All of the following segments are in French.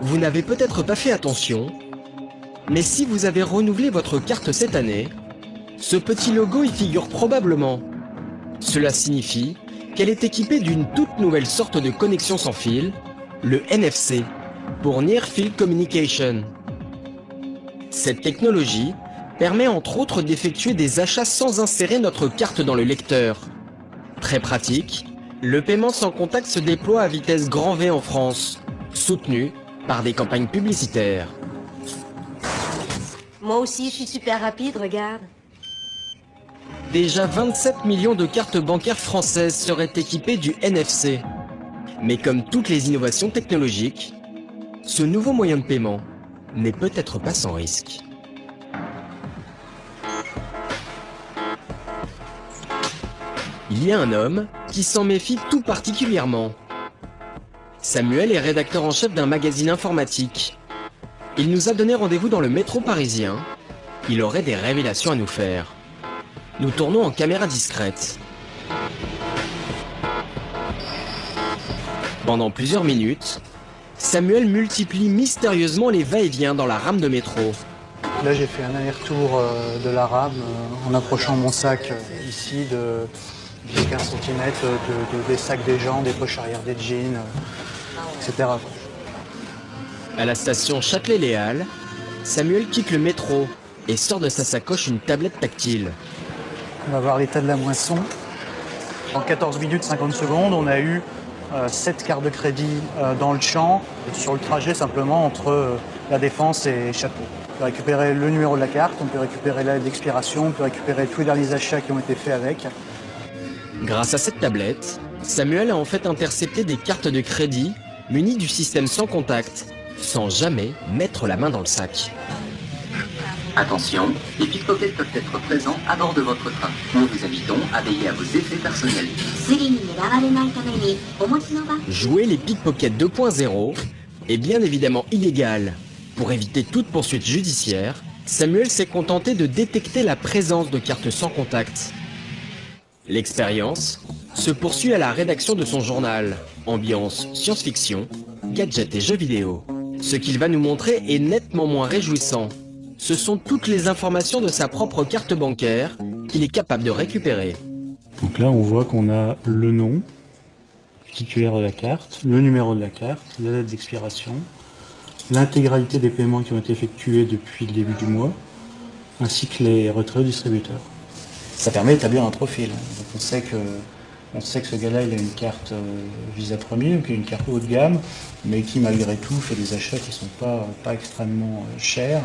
Vous n'avez peut-être pas fait attention, mais si vous avez renouvelé votre carte cette année, ce petit logo y figure probablement. Cela signifie qu'elle est équipée d'une toute nouvelle sorte de connexion sans fil, le NFC, pour Near Field Communication. Cette technologie permet entre autres d'effectuer des achats sans insérer notre carte dans le lecteur. Très pratique, le paiement sans contact se déploie à vitesse grand V en France, soutenu par des campagnes publicitaires. Moi aussi, je suis super rapide, regarde. Déjà 27 millions de cartes bancaires françaises seraient équipées du NFC. Mais comme toutes les innovations technologiques, ce nouveau moyen de paiement n'est peut-être pas sans risque. Il y a un homme qui s'en méfie tout particulièrement. Samuel est rédacteur en chef d'un magazine informatique. Il nous a donné rendez-vous dans le métro parisien. Il aurait des révélations à nous faire. Nous tournons en caméra discrète. Pendant plusieurs minutes, Samuel multiplie mystérieusement les va-et-vient dans la rame de métro. Là, j'ai fait un aller-retour de la rame en approchant mon sac ici de 10-15 cm des sacs des gens, des poches arrière des jeans, etc. À la station Châtelet-Les Halles, Samuel quitte le métro et sort de sa sacoche une tablette tactile. On va voir l'état de la moisson. En 14 minutes 50 secondes, on a eu 7 cartes de crédit dans le champ, sur le trajet simplement entre la Défense et Château. On peut récupérer le numéro de la carte, on peut récupérer l'aide d'expiration, on peut récupérer tous les derniers achats qui ont été faits avec. Grâce à cette tablette, Samuel a en fait intercepté des cartes de crédit munies du système sans contact, sans jamais mettre la main dans le sac. Attention, les pickpockets peuvent être présents à bord de votre train. Nous vous invitons à veiller à vos effets personnels. Jouer les pickpockets 2.0 est bien évidemment illégal. Pour éviter toute poursuite judiciaire, Samuel s'est contenté de détecter la présence de cartes sans contact. L'expérience se poursuit à la rédaction de son journal, ambiance science-fiction, gadgets et jeux vidéo. Ce qu'il va nous montrer est nettement moins réjouissant. Ce sont toutes les informations de sa propre carte bancaire qu'il est capable de récupérer. Donc là, on voit qu'on a le nom, le titulaire de la carte, le numéro de la carte, la date d'expiration, l'intégralité des paiements qui ont été effectués depuis le début du mois, ainsi que les retraits au distributeur. Ça permet d'établir un profil. Donc on sait que ce gars-là, il a une carte Visa Premier, donc une carte haut de gamme, mais qui malgré tout fait des achats qui ne sont pas extrêmement chers.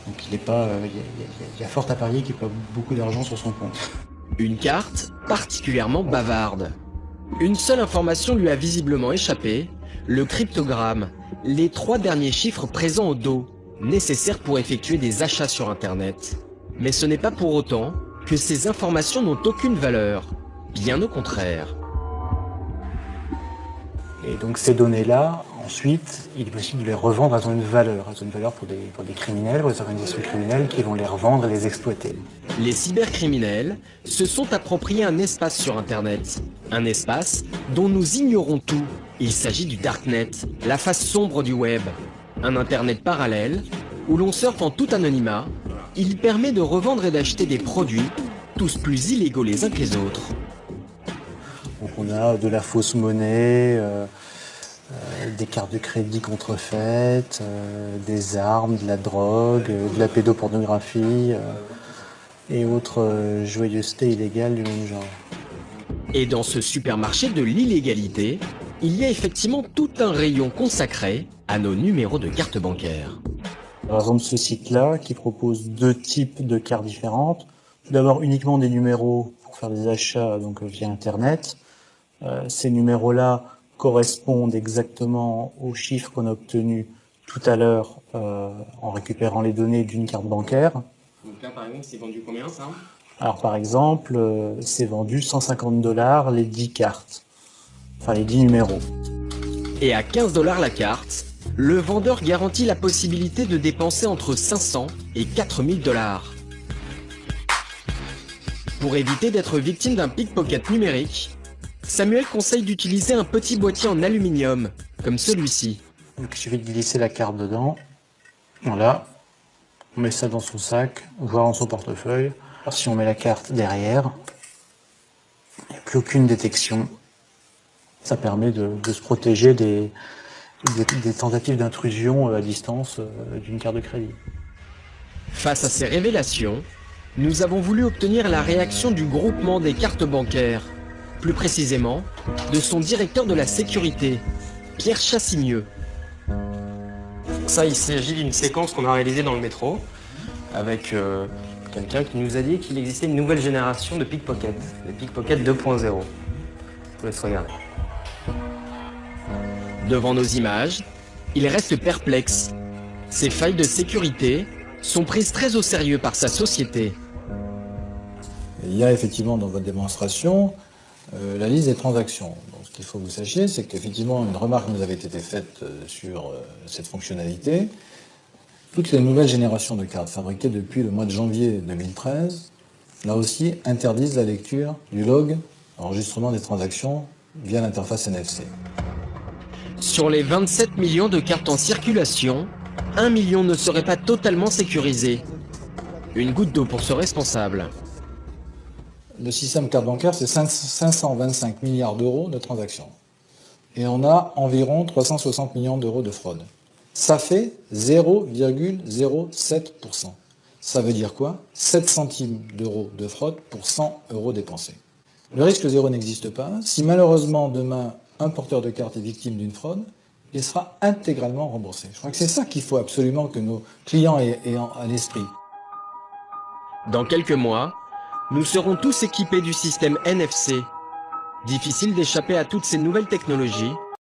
Donc il y a fort à parier qu'il n'a pas beaucoup d'argent sur son compte. Une carte particulièrement bavarde. Une seule information lui a visiblement échappé, le cryptogramme, les 3 derniers chiffres présents au dos, nécessaires pour effectuer des achats sur Internet. Mais ce n'est pas pour autant que ces informations n'ont aucune valeur, bien au contraire. Et donc ces données-là, ensuite, il est possible de les revendre à une valeur pour des criminels, pour des organisations criminelles qui vont les revendre et les exploiter. Les cybercriminels se sont appropriés un espace sur Internet. Un espace dont nous ignorons tout. Il s'agit du Darknet, la face sombre du web. Un Internet parallèle où l'on surfe en tout anonymat. Il permet de revendre et d'acheter des produits, tous plus illégaux les uns que les autres. Donc on a de la fausse monnaie, des cartes de crédit contrefaites, des armes, de la drogue, de la pédopornographie et autres joyeusetés illégales du même genre. Et dans ce supermarché de l'illégalité, il y a effectivement tout un rayon consacré à nos numéros de carte bancaire. Par exemple, ce site-là qui propose 2 types de cartes différentes. Tout d'abord, uniquement des numéros pour faire des achats donc via Internet. Ces numéros-là correspondent exactement aux chiffres qu'on a obtenus tout à l'heure en récupérant les données d'une carte bancaire. Donc là, par exemple, c'est vendu combien, ça? Alors, par exemple, c'est vendu 150 $ les 10 cartes. Enfin, les 10 numéros. Et à 15 $ la carte, le vendeur garantit la possibilité de dépenser entre 500 et 4000 $. Pour éviter d'être victime d'un pickpocket numérique, Samuel conseille d'utiliser un petit boîtier en aluminium, comme celui-ci. Donc il suffit de glisser la carte dedans. Voilà. On met ça dans son sac, voire dans son portefeuille. Alors, si on met la carte derrière, il n'y a plus aucune détection. Ça permet de se protéger des tentatives d'intrusion à distance d'une carte de crédit. Face à ces révélations, nous avons voulu obtenir la réaction du groupement des cartes bancaires, plus précisément de son directeur de la sécurité, Pierre Chassimieux. Ça, il s'agit d'une séquence qu'on a réalisée dans le métro avec quelqu'un qui nous a dit qu'il existait une nouvelle génération de pickpocket, les pickpocket 2.0. Je vous laisse regarder. Devant nos images, il reste perplexe. Ces failles de sécurité sont prises très au sérieux par sa société. Il y a effectivement dans votre démonstration la liste des transactions. Donc, ce qu'il faut que vous sachiez, c'est qu'effectivement une remarque nous avait été faite sur cette fonctionnalité. Toutes les nouvelles générations de cartes fabriquées depuis le mois de janvier 2013, là aussi, interdisent la lecture du log enregistrement des transactions via l'interface NFC. Sur les 27 millions de cartes en circulation, 1 million ne serait pas totalement sécurisé. Une goutte d'eau pour ce responsable. Le système carte bancaire, c'est 525 milliards d'euros de transactions. Et on a environ 360 millions d'euros de fraude. Ça fait 0,07%. Ça veut dire quoi? 7 centimes d'euros de fraude pour 100 euros dépensés. Le risque zéro n'existe pas. Si malheureusement demain un porteur de carte est victime d'une fraude, il sera intégralement remboursé. Je crois que c'est ça qu'il faut absolument que nos clients aient à l'esprit. Dans quelques mois, nous serons tous équipés du système NFC. Difficile d'échapper à toutes ces nouvelles technologies